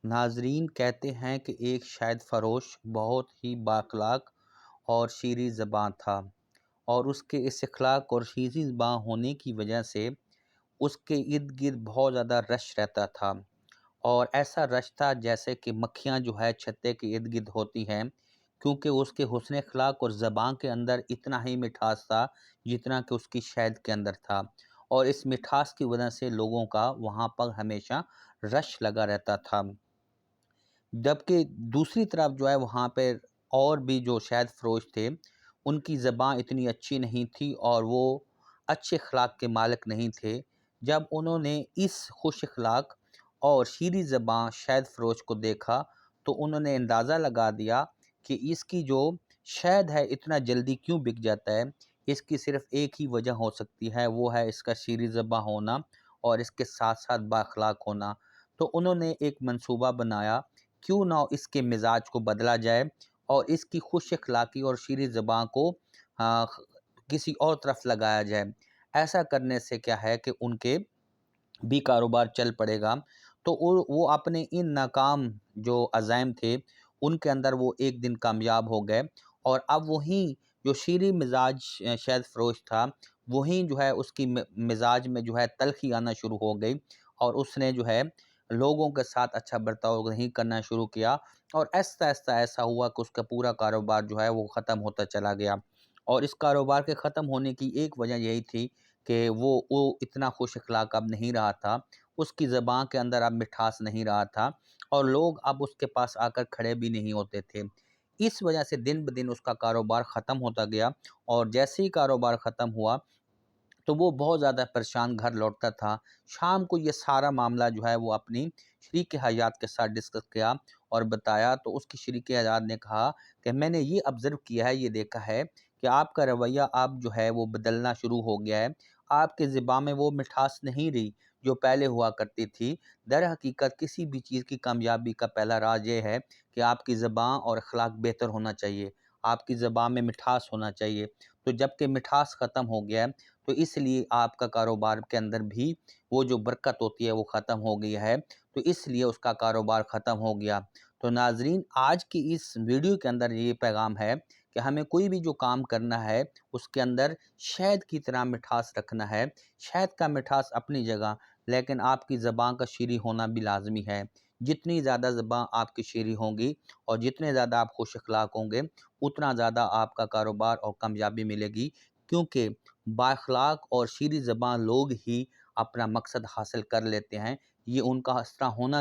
ناظرین کہتے ہیں کہ ایک شہد فروش بہت ہی بااخلاق اور شیریں زباں تھا، اور اس کے اس اخلاق اور شیریں زباں ہونے کی وجہ سے اس کے ارد گرد بہت زیادہ رش رہتا تھا، اور ایسا رش تھا جیسے کہ مکھیاں جو ہے چھتے کے ارد گرد ہوتی ہیں، کیونکہ اس کے حسن اخلاق اور زبان کے اندر اتنا ہی مٹھاس تھا جتنا کہ اس کی شہد کے اندر تھا، اور اس مٹھاس کی وجہ سے لوگوں کا وہاں پر ہمیشہ رش لگا رہتا تھا۔ جبکہ دوسری طرف جو ہے وہاں پہ اور بھی جو شہد فروش تھے ان کی زبان اتنی اچھی نہیں تھی اور وہ اچھے اخلاق کے مالک نہیں تھے۔ جب انہوں نے اس خوش اخلاق اور شیریں زبان شہد فروش کو دیکھا تو انہوں نے اندازہ لگا دیا کہ اس کی جو شہد ہے اتنا جلدی کیوں بک جاتا ہے۔ اس کی صرف ایک ہی وجہ ہو سکتی ہے، وہ ہے اس کا شیریں زبان ہونا اور اس کے ساتھ ساتھ با اخلاق ہونا۔ تو انہوں نے ایک منصوبہ بنایا، کیوں نہ اس کے مزاج کو بدلا جائے اور اس کی خوش اخلاقی اور شیریں زبان کو کسی اور طرف لگایا جائے۔ ایسا کرنے سے کیا ہے کہ ان کے بھی کاروبار چل پڑے گا۔ تو وہ اپنے ان ناکام جو عزائم تھے ان کے اندر وہ ایک دن کامیاب ہو گئے، اور اب وہیں جو شیریں مزاج شہد فروش تھا وہیں جو ہے اس کی مزاج میں جو ہے تلخی آنا شروع ہو گئی، اور اس نے جو ہے لوگوں کے ساتھ اچھا برتاؤ نہیں کرنا شروع کیا، اور آہستہ آہستہ ایسا ہوا کہ اس کا پورا کاروبار جو ہے وہ ختم ہوتا چلا گیا۔ اور اس کاروبار کے ختم ہونے کی ایک وجہ یہی تھی کہ وہ اتنا خوش اخلاق اب نہیں رہا تھا، اس کی زبان کے اندر اب مٹھاس نہیں رہا تھا، اور لوگ اب اس کے پاس آ کر کھڑے بھی نہیں ہوتے تھے۔ اس وجہ سے دن بدن اس کا کاروبار ختم ہوتا گیا، اور جیسے ہی کاروبار ختم ہوا تو وہ بہت زیادہ پریشان گھر لوٹتا تھا۔ شام کو یہ سارا معاملہ جو ہے وہ اپنی شریک حیات کے ساتھ ڈسکس کیا اور بتایا، تو اس کی شریک حیات نے کہا کہ میں نے یہ آبزرو کیا ہے، یہ دیکھا ہے کہ آپ کا رویہ اب جو ہے وہ بدلنا شروع ہو گیا ہے، آپ کے زبان میں وہ مٹھاس نہیں رہی جو پہلے ہوا کرتی تھی۔ در حقیقت کسی بھی چیز کی کامیابی کا پہلا راز یہ ہے کہ آپ کی زبان اور اخلاق بہتر ہونا چاہیے، آپ کی زبان میں مٹھاس ہونا چاہیے۔ تو جب کہ مٹھاس ختم ہو گیا ہے تو اس لیے آپ کا کاروبار کے اندر بھی وہ جو برکت ہوتی ہے وہ ختم ہو گئی ہے، تو اس لیے اس کا کاروبار ختم ہو گیا۔ تو ناظرین آج کی اس ویڈیو کے اندر یہ پیغام ہے کہ ہمیں کوئی بھی جو کام کرنا ہے اس کے اندر شہد کی طرح مٹھاس رکھنا ہے۔ شہد کا مٹھاس اپنی جگہ، لیکن آپ کی زبان کا شیریں ہونا بھی لازمی ہے۔ جتنی زیادہ زبان آپ کی شیریں ہوں گی اور جتنے زیادہ آپ خوش اخلاق ہوں گے اتنا زیادہ آپ کا کاروبار اور کامیابی ملے گی، کیونکہ با اخلاق اور شیریں زبان لوگ ہی اپنا مقصد حاصل کر لیتے ہیں، یہ ان کا اس طرح ہونا